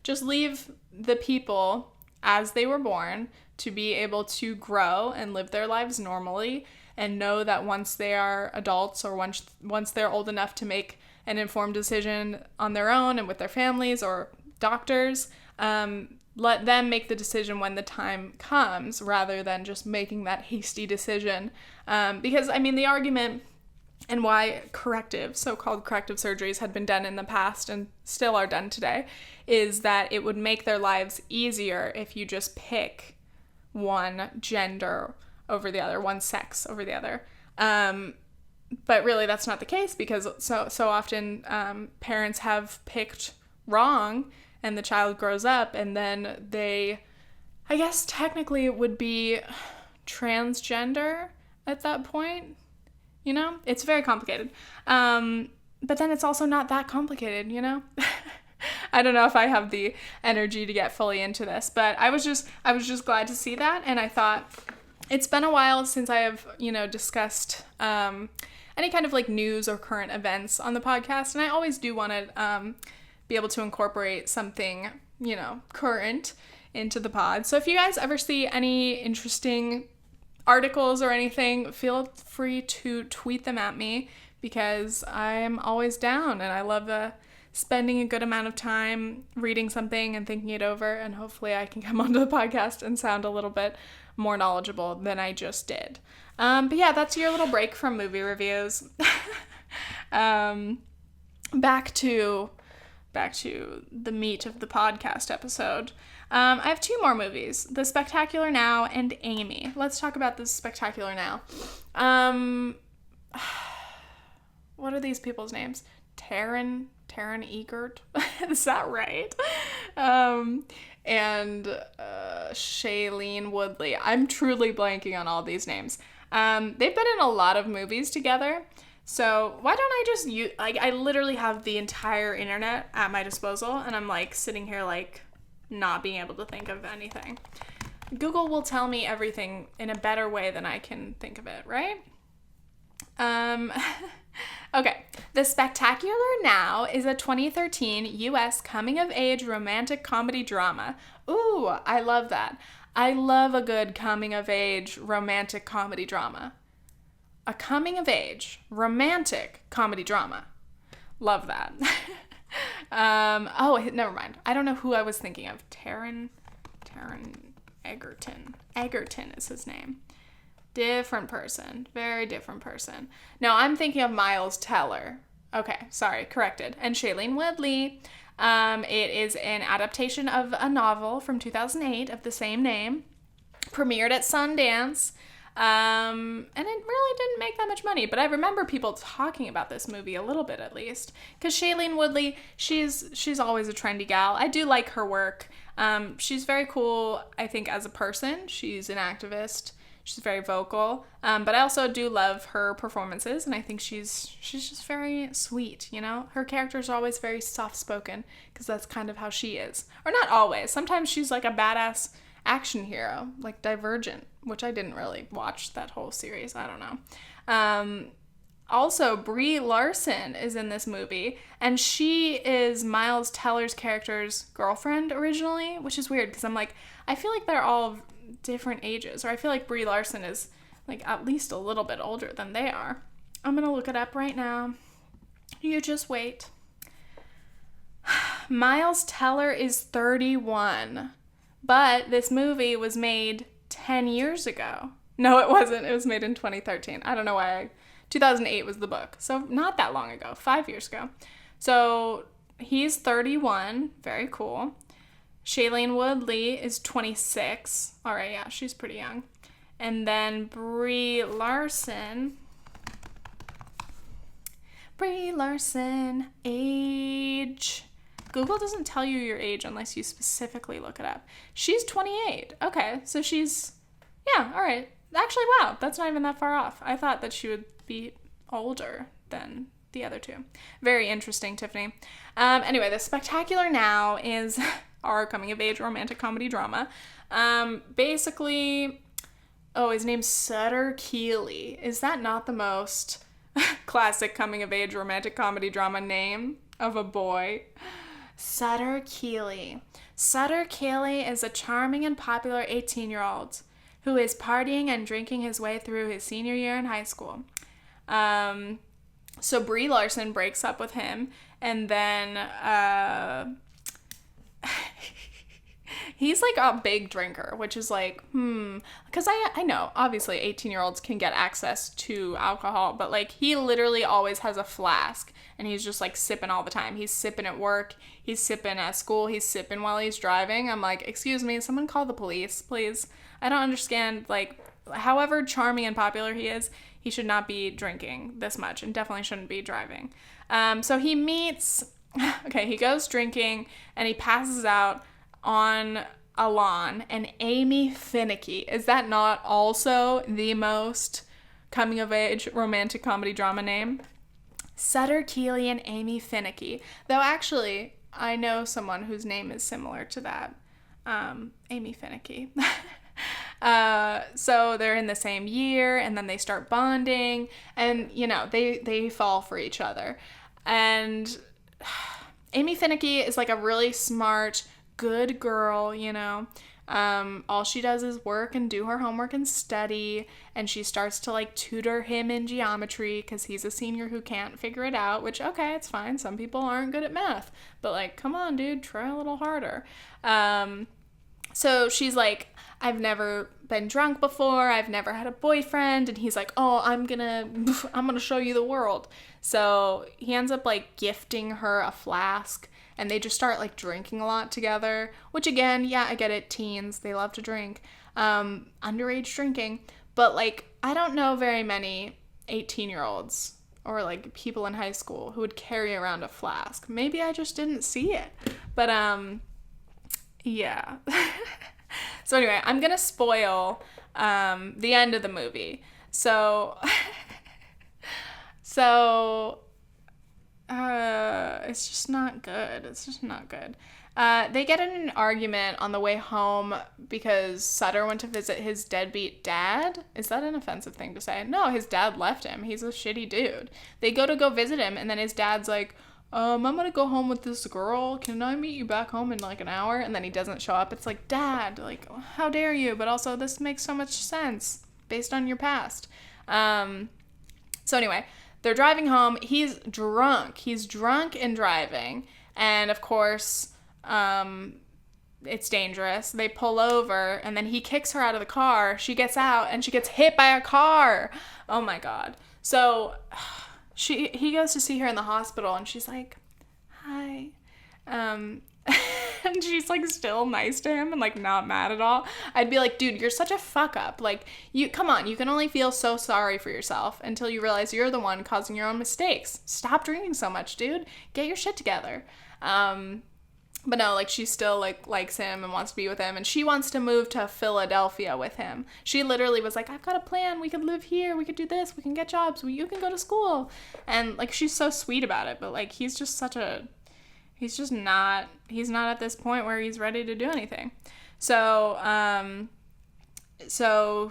Just leave the people as they were born to be able to grow and live their lives normally, and know that once they are adults, or once they're old enough to make an informed decision on their own and with their families or doctors, let them make the decision when the time comes, rather than just making that hasty decision. Because, I mean, the argument and why so-called corrective surgeries had been done in the past and still are done today is that it would make their lives easier if you just pick one gender over the other, one sex over the other. But really that's not the case, because so often parents have picked wrong, and the child grows up and then they, I guess technically it would be transgender at that point. You know, it's very complicated. But then it's also not that complicated, you know? I don't know if I have the energy to get fully into this, but I was just glad to see that. And I thought it's been a while since I have, discussed any kind of like news or current events on the podcast. And I always do want to be able to incorporate something, current into the pod. So if you guys ever see any interesting articles or anything, feel free to tweet them at me, because I'm always down and I love spending a good amount of time reading something and thinking it over, and hopefully I can come onto the podcast and sound a little bit more knowledgeable than I just did. But yeah, that's your little break from movie reviews. Back to the meat of the podcast episode. I have two more movies, The Spectacular Now and Amy. Let's talk about The Spectacular Now. What are these people's names? Taron Eggert? Is that right? And Shailene Woodley. I'm truly blanking on all these names. They've been in a lot of movies together. So why don't I just use, I literally have the entire internet at my disposal, and I'm sitting here not being able to think of anything. Google will tell me everything in a better way than I can think of it, right? Okay. The Spectacular Now is a 2013 U.S. coming-of-age romantic comedy drama. Ooh, I love that. I love a good coming-of-age romantic comedy drama. A coming-of-age romantic comedy drama. Love that. Never mind. I don't know who I was thinking of. Taron Egerton. Egerton is his name. Different person. Very different person. No, I'm thinking of Miles Teller. Okay, sorry, corrected. And Shailene Woodley. It is an adaptation of a novel from 2008 of the same name. Premiered at Sundance. And it really didn't make that much money, but I remember people talking about this movie a little bit, at least, because Shailene Woodley, she's always a trendy gal. I do like her work. She's very cool, I think, as a person. She's an activist. She's very vocal. But I also do love her performances, and I think she's just very sweet, Her characters are always very soft-spoken, because that's kind of how she is. Or not always. Sometimes she's like a badass action hero, like Divergent, which I didn't really watch that whole series. I don't know. Also, Brie Larson is in this movie, and she is Miles Teller's character's girlfriend originally, which is weird because I feel like they're all different ages, or I feel like Brie Larson is at least a little bit older than they are. I'm gonna look it up right now. You just wait. Miles Teller is 31. But this movie was made 10 years ago. No, it wasn't. It was made in 2013. I don't know why. 2008 was the book. So not that long ago. 5 years ago. So he's 31. Very cool. Shailene Woodley is 26. All right, yeah, she's pretty young. And then Brie Larson, age. Google doesn't tell you your age unless you specifically look it up. She's 28. Okay, so she's, yeah, all right. Actually, wow, that's not even that far off. I thought that she would be older than the other two. Very interesting, Tiffany. Anyway, The Spectacular Now is our coming-of-age romantic comedy drama. Basically, his name's Sutter Keeley. Is that not the most classic coming-of-age romantic comedy drama name of a boy? Sutter Keeley. Sutter Keeley is a charming and popular 18-year-old who is partying and drinking his way through his senior year in high school. So Brie Larson breaks up with him, and then he's like a big drinker, which is like, because I know, obviously 18-year-olds can get access to alcohol, but like he literally always has a flask, and he's just like sipping all the time. He's sipping at work, he's sipping at school, he's sipping while he's driving. I'm like, excuse me, someone call the police, please. I don't understand, like, however charming and popular he is, he should not be drinking this much and definitely shouldn't be driving. So he he goes drinking and he passes out on a lawn, and Amy Finicky, is that not also the most coming-of-age romantic comedy drama name? Sutter Keeley and Amy Finicky. Though actually, I know someone whose name is similar to that. Amy Finicky. So they're in the same year, and then they start bonding, and, you know, they fall for each other. And Amy Finicky is like a really smart, good girl, you know. All she does is work and do her homework and study, and she starts to like tutor him in geometry because he's a senior who can't figure it out, which, okay, it's fine. Some people aren't good at math, but like, come on, dude, try a little harder. So she's like, I've never been drunk before, I've never had a boyfriend, and he's like, oh, I'm gonna show you the world. So he ends up like gifting her a flask, and they just start like drinking a lot together, which again, yeah, I get it, teens, they love to drink, underage drinking, but like, I don't know very many 18-year-olds or like people in high school who would carry around a flask. Maybe I just didn't see it, but yeah. So anyway, I'm gonna spoil the end of the movie. So it's just not good. It's just not good. They get in an argument on the way home because Sutter went to visit his deadbeat dad. Is that an offensive thing to say? No, his dad left him. He's a shitty dude. They go visit him, and then his dad's like, I'm gonna go home with this girl. Can I meet you back home in like an hour? And then he doesn't show up. It's like, Dad, like, how dare you? But also, this makes so much sense based on your past. So anyway, they're driving home. He's drunk. He's drunk and driving. And of course, it's dangerous. They pull over, and then he kicks her out of the car. She gets out, and she gets hit by a car. Oh my God. So he goes to see her in the hospital, and she's like, hi. And she's like still nice to him and like not mad at all. I'd be like, dude, you're such a fuck up. Like, come on, you can only feel so sorry for yourself until you realize you're the one causing your own mistakes. Stop drinking so much, dude. Get your shit together. But no, like, she still like likes him and wants to be with him, and she wants to move to Philadelphia with him. She literally was like, I've got a plan. We could live here. We could do this. We can get jobs. You can go to school. And like, she's so sweet about it, but like, he's not at this point where he's ready to do anything. So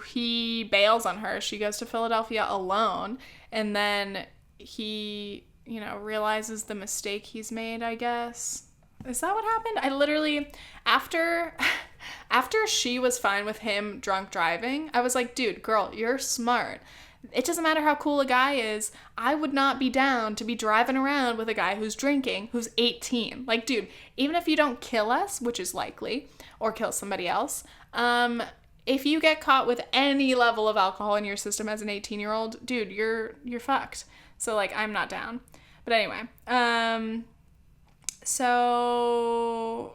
he bails on her. She goes to Philadelphia alone, and then he, realizes the mistake he's made, I guess. Is that what happened? I literally, after she was fine with him drunk driving, I was like, dude, girl, you're smart. It doesn't matter how cool a guy is. I would not be down to be driving around with a guy who's drinking, who's 18. Like, dude, even if you don't kill us, which is likely, or kill somebody else, if you get caught with any level of alcohol in your system as an 18-year-old, dude, you're fucked. So, like, I'm not down. But anyway, so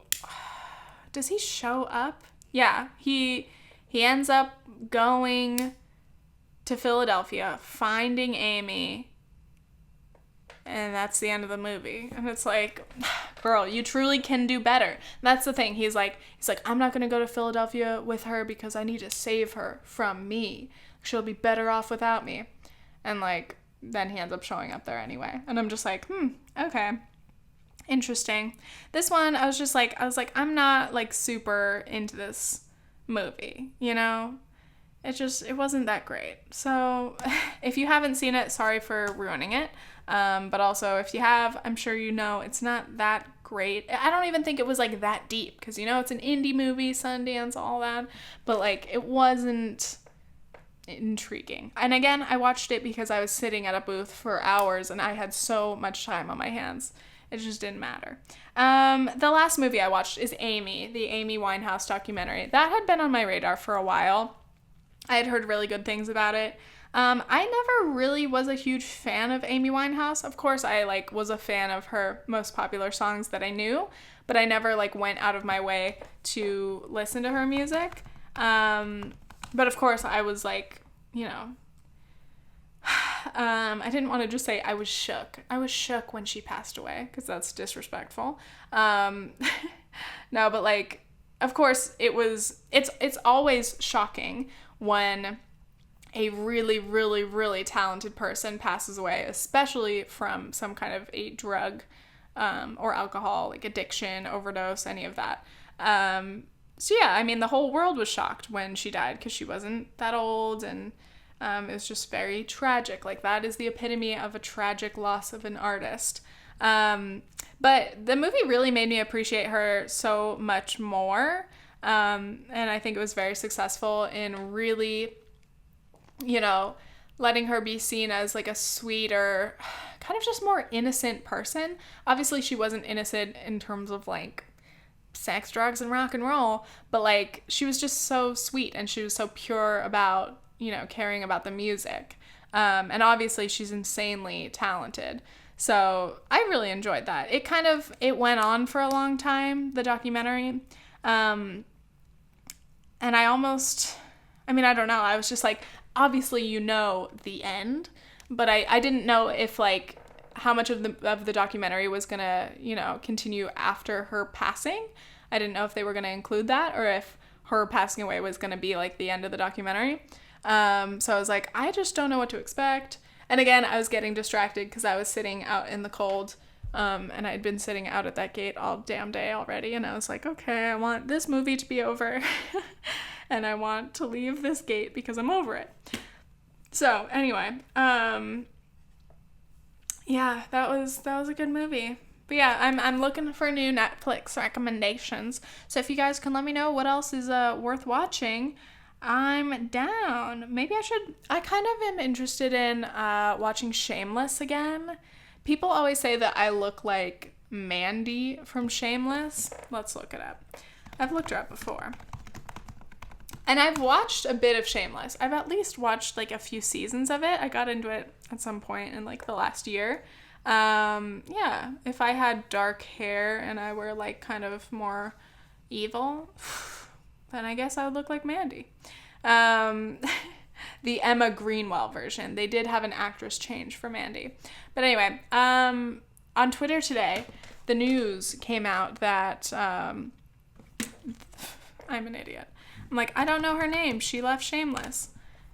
does he show up? Yeah, he ends up going to Philadelphia, finding Amy, and that's the end of the movie. And it's like, girl, you truly can do better. That's the thing. He's like, I'm not going to go to Philadelphia with her because I need to save her from me. She'll be better off without me. And like, then he ends up showing up there anyway. And I'm just like, okay. Interesting. This one, I was like, I'm not like super into this movie, you know? It wasn't that great. So if you haven't seen it, sorry for ruining it. But also if you have, I'm sure you know it's not that great. I don't even think it was like that deep because, you know, it's an indie movie, Sundance, all that. But like, it wasn't intriguing. And again, I watched it because I was sitting at a booth for hours and I had so much time on my hands. It just didn't matter. The last movie I watched is Amy, the Amy Winehouse documentary. That had been on my radar for a while. I had heard really good things about it. I never really was a huge fan of Amy Winehouse. Of course, I like was a fan of her most popular songs that I knew, but I never like went out of my way to listen to her music. But of course, I was like, you know, I didn't want to just say I was shook. I was shook when she passed away because that's disrespectful. No, but like, of course, it's always shocking when a really, really, really talented person passes away, especially from some kind of a drug or alcohol, like addiction, overdose, any of that. So yeah, I mean, the whole world was shocked when she died because she wasn't that old, and it was just very tragic. Like, that is the epitome of a tragic loss of an artist. But the movie really made me appreciate her so much more. And I think it was very successful in really, you know, letting her be seen as like a sweeter, kind of just more innocent person. Obviously, she wasn't innocent in terms of like sex, drugs, and rock and roll, but like, she was just so sweet and she was so pure about, you know, caring about the music. And obviously she's insanely talented. So I really enjoyed that. It went on for a long time, the documentary. And I don't know. I was just like, obviously, you know, the end, but I didn't know if like how much of the documentary was gonna, you know, continue after her passing. I didn't know if they were gonna include that or if her passing away was gonna be like the end of the documentary. So I was like, I just don't know what to expect. And again, I was getting distracted because I was sitting out in the cold, and I'd been sitting out at that gate all damn day already. And I was like, okay, I want this movie to be over and I want to leave this gate because I'm over it. So anyway, yeah, that was a good movie. But yeah, I'm looking for new Netflix recommendations. So if you guys can let me know what else is worth watching, I'm down. Maybe I kind of am interested in watching Shameless again. People always say that I look like Mandy from Shameless. Let's look it up. I've looked her up before. And I've watched a bit of Shameless. I've at least watched like a few seasons of it. I got into it at some point in like the last year. Yeah, if I had dark hair and I were like kind of more evil, then I guess I would look like Mandy. The Emma Greenwell version. They did have an actress change for Mandy. But anyway, on Twitter today, the news came out that, I'm an idiot. I'm like, I don't know her name. She left Shameless.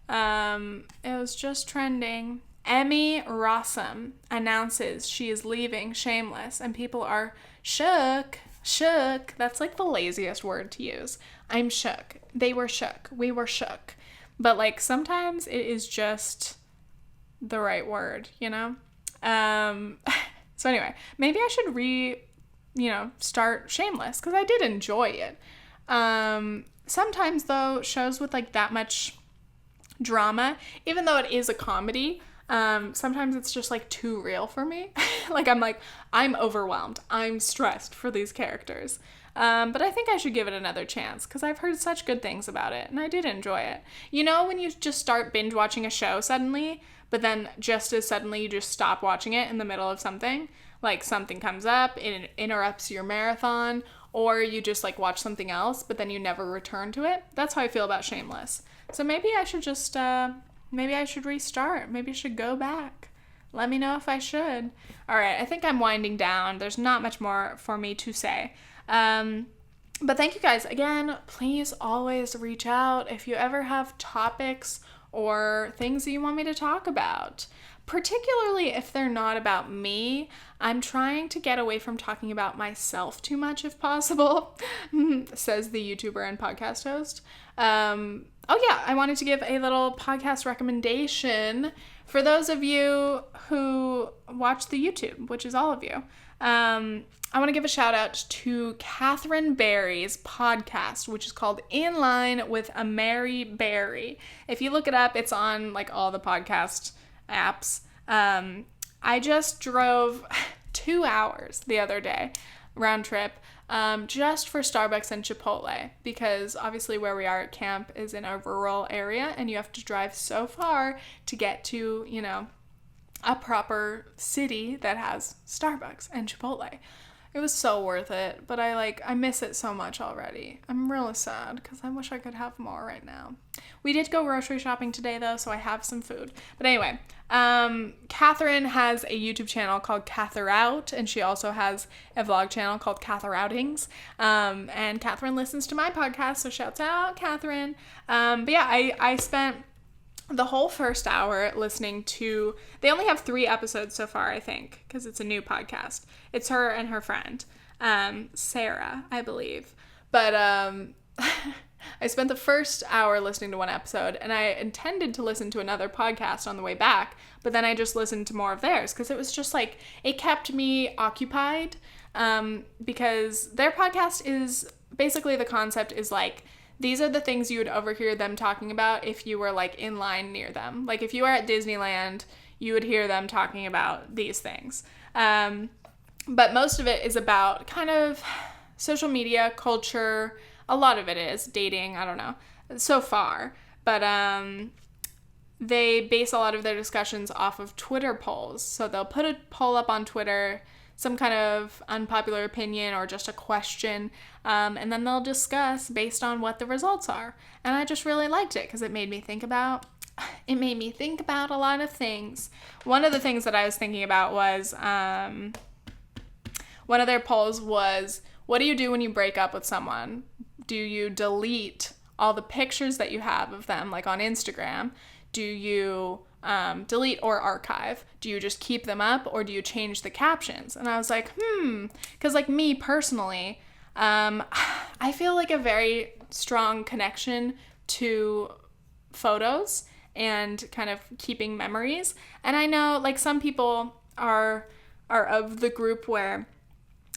It was just trending. Emmy Rossum announces she is leaving Shameless, and people are shook. Shook. That's like the laziest word to use. I'm shook. They were shook. We were shook. But like, sometimes it is just the right word, you know? So anyway, maybe I should start Shameless, because I did enjoy it. Sometimes though, shows with like that much drama, even though it is a comedy, sometimes it's just like too real for me. I'm overwhelmed. I'm stressed for these characters. But I think I should give it another chance because I've heard such good things about it and I did enjoy it. You know, when you just start binge watching a show suddenly, but then just as suddenly you just stop watching it in the middle of something, like something comes up, it interrupts your marathon, or you just like watch something else, but then you never return to it. That's how I feel about Shameless. So maybe I should just, maybe I should restart. Maybe I should go back. let me know if I should. All right, I think I'm winding down. There's not much more for me to say. But thank you guys. Again, please always reach out if you ever have topics or things that you want me to talk about. Particularly if they're not about me. I'm trying to get away from talking about myself too much if possible, says the YouTuber and podcast host. I wanted to give a little podcast recommendation for those of you who watch the YouTube, which is all of you. I want to give a shout out to Catherine Barry's podcast, which is called In Line with a Mary Berry. If you look it up, it's on like all the podcast apps. I just drove 2 hours the other day, round trip, just for Starbucks and Chipotle, because obviously where we are at camp is in a rural area and you have to drive so far to get to, a proper city that has Starbucks and Chipotle. It was so worth it, but I miss it so much already. I'm really sad because I wish I could have more right now. We did go grocery shopping today though, so I have some food. But anyway, Catherine has a YouTube channel called Cather Out, and she also has a vlog channel called Cather Outings. And Catherine listens to my podcast, so shouts out, Catherine. I spent the whole first hour listening to, they only have 3 episodes so far, I think, because it's a new podcast. It's her and her friend, Sarah, I believe. But I spent the first hour listening to one episode, and I intended to listen to another podcast on the way back, but then I just listened to more of theirs, because it was just it kept me occupied, because their podcast is, basically the concept is these are the things you would overhear them talking about if you were in line near them. If you were at Disneyland, you would hear them talking about these things. But most of it is about kind of social media, culture. A lot of it is dating, I don't know, so far. But they base a lot of their discussions off of Twitter polls. So they'll put a poll up on Twitter, some kind of unpopular opinion or just a question, and then they'll discuss based on what the results are. And I just really liked it because it made me think about a lot of things. One of the things that I was thinking about was, one of their polls was, what do you do when you break up with someone? Do you delete all the pictures that you have of them, on Instagram? Do you delete or archive? Do you just keep them up, or do you change the captions? And I was like, because me personally, I feel a very strong connection to photos and kind of keeping memories. And I know some people are of the group where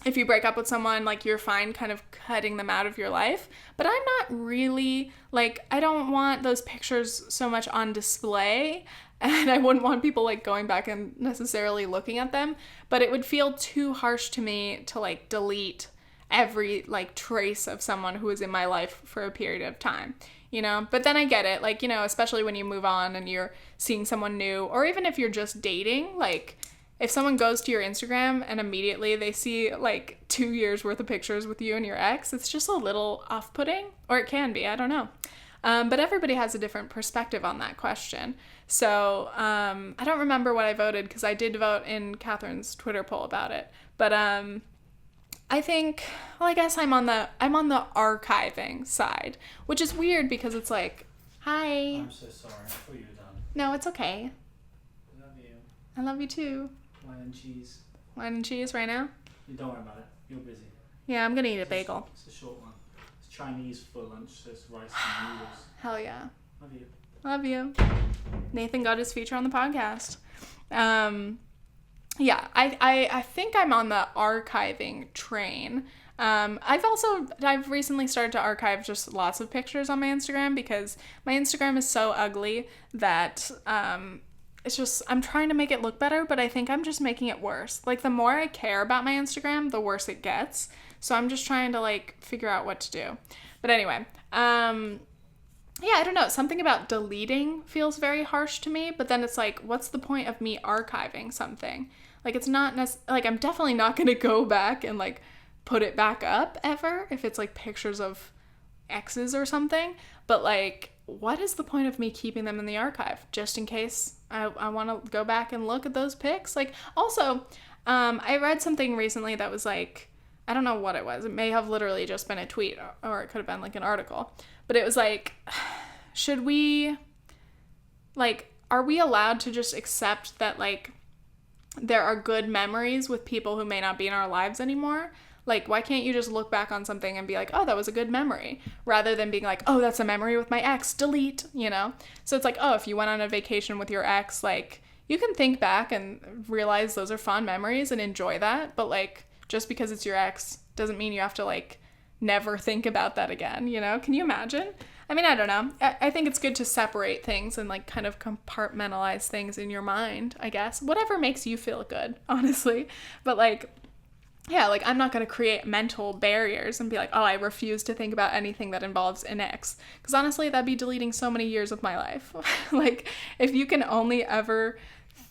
if you break up with someone, you're fine kind of cutting them out of your life. But I'm not really, I don't want those pictures so much on display, and I wouldn't want people, going back and necessarily looking at them. But it would feel too harsh to me to, delete every, trace of someone who was in my life for a period of time, But then I get it, especially when you move on and you're seeing someone new, or even if you're just dating, if someone goes to your Instagram and immediately they see 2 years worth of pictures with you and your ex, it's just a little off-putting, or it can be, I don't know. But everybody has a different perspective on that question. So I don't remember what I voted, because I did vote in Catherine's Twitter poll about it. But I think, I guess I'm on the archiving side, which is weird because it's hi. I'm so sorry. I thought you were done. No, it's okay. I love you. I love you too. Wine and cheese. Wine and cheese right now? Don't worry about it. You're busy. Yeah, I'm gonna eat a bagel. It's a short one. It's Chinese for lunch, so it's rice and noodles. Hell yeah. Love you. Love you. Nathan got his feature on the podcast. I think I'm on the archiving train. I've recently started to archive just lots of pictures on my Instagram, because my Instagram is so ugly that it's just, I'm trying to make it look better, but I think I'm just making it worse. The more I care about my Instagram, the worse it gets. So I'm just trying to figure out what to do. But anyway, I don't know. Something about deleting feels very harsh to me, but then it's what's the point of me archiving something? It's not I'm definitely not going to go back and put it back up ever if it's pictures of exes or something. But what is the point of me keeping them in the archive? Just in case I want to go back and look at those pics. Like, also, I read something recently that was like, I don't know what it was. It may have literally just been a tweet, or it could have been like an article. But it was like, should we, like, are we allowed to just accept that, like, there are good memories with people who may not be in our lives anymore? Like, why can't you just look back on something and be like, oh, that was a good memory, rather than being like, oh, that's a memory with my ex, delete, you know? So it's like, oh, if you went on a vacation with your ex, like, you can think back and realize those are fond memories and enjoy that, but, like, just because it's your ex doesn't mean you have to, like, never think about that again, you know? Can you imagine? I mean, I don't know. I think it's good to separate things and, like, kind of compartmentalize things in your mind, I guess. Whatever makes you feel good, honestly. But, like, yeah, like, I'm not going to create mental barriers and be like, oh, I refuse to think about anything that involves an ex. Because honestly, that'd be deleting so many years of my life. Like, if you can only ever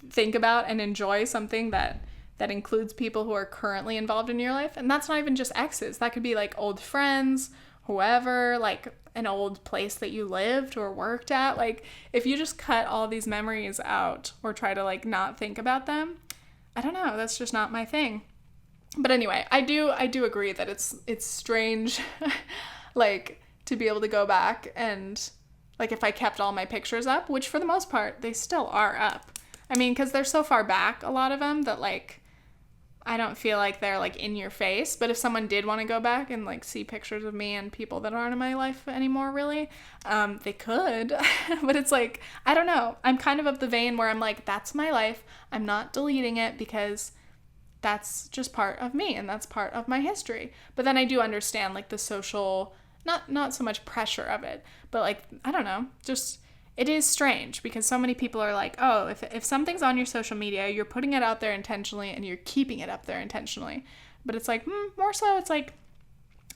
think about and enjoy something that includes people who are currently involved in your life, and that's not even just exes. That could be, like, old friends, whoever, like, an old place that you lived or worked at. Like, if you just cut all these memories out or try to, like, not think about them, I don't know, that's just not my thing. But anyway, I do agree that it's strange, like, to be able to go back and, like, if I kept all my pictures up, which for the most part, they still are up. I mean, because they're so far back, a lot of them, that, like, I don't feel like they're, like, in your face. But if someone did want to go back and, like, see pictures of me and people that aren't in my life anymore, really, they could. But it's like, I don't know. I'm kind of the vein where I'm like, that's my life. I'm not deleting it because that's just part of me and that's part of my history. But then I do understand, like, the social, not so much pressure of it, but, like, I don't know, just, it is strange because so many people are like, oh, if something's on your social media, you're putting it out there intentionally and you're keeping it up there intentionally. But it's like, more so it's like,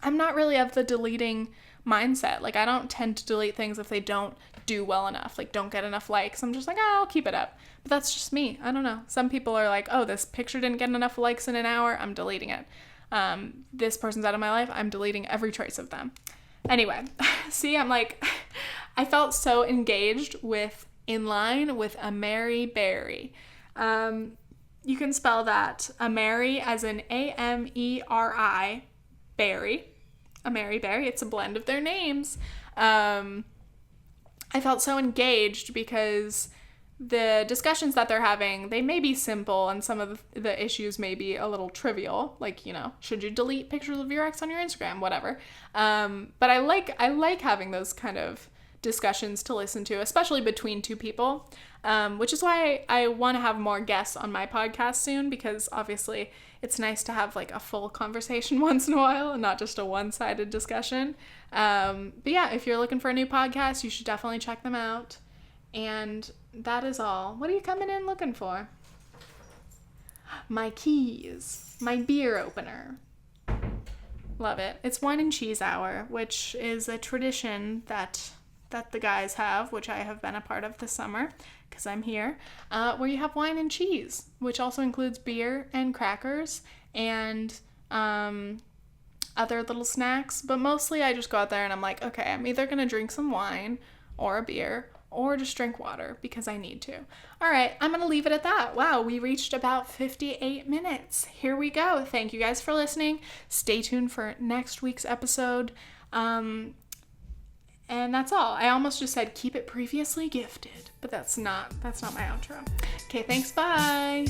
I'm not really of the deleting mindset. Like, I don't tend to delete things if they don't do well enough, like, don't get enough likes. I'm just like, oh, I'll keep it up. But that's just me. I don't know. Some people are like, oh, this picture didn't get enough likes in an hour, I'm deleting it. This person's out of my life, I'm deleting every trace of them. Anyway, see, I'm like, I felt so engaged in line with a Mary Berry. You can spell that, a Mary as in A-M-E-R-I, Berry. A Mary Berry. It's a blend of their names. I felt so engaged because the discussions that they're having, they may be simple and some of the issues may be a little trivial, like, you know, should you delete pictures of your ex on your Instagram, whatever. But I like having those kind of discussions to listen to, especially between two people, which is why I want to have more guests on my podcast soon, because obviously it's nice to have, like, a full conversation once in a while and not just a one-sided discussion. But yeah, if you're looking for a new podcast, you should definitely check them out. And that is all. What are you coming in looking for? My keys. My beer opener. Love it. It's wine and cheese hour, which is a tradition that the guys have, which I have been a part of this summer because I'm here, where you have wine and cheese, which also includes beer and crackers and other little snacks. But mostly I just go out there and I'm like, okay, I'm either going to drink some wine or a beer or just drink water because I need to. All right, I'm going to leave it at that. Wow, we reached about 58 minutes. Here we go. Thank you guys for listening. Stay tuned for next week's episode. And that's all. I almost just said keep it previously gifted, but that's not my outro. Okay, thanks. Bye.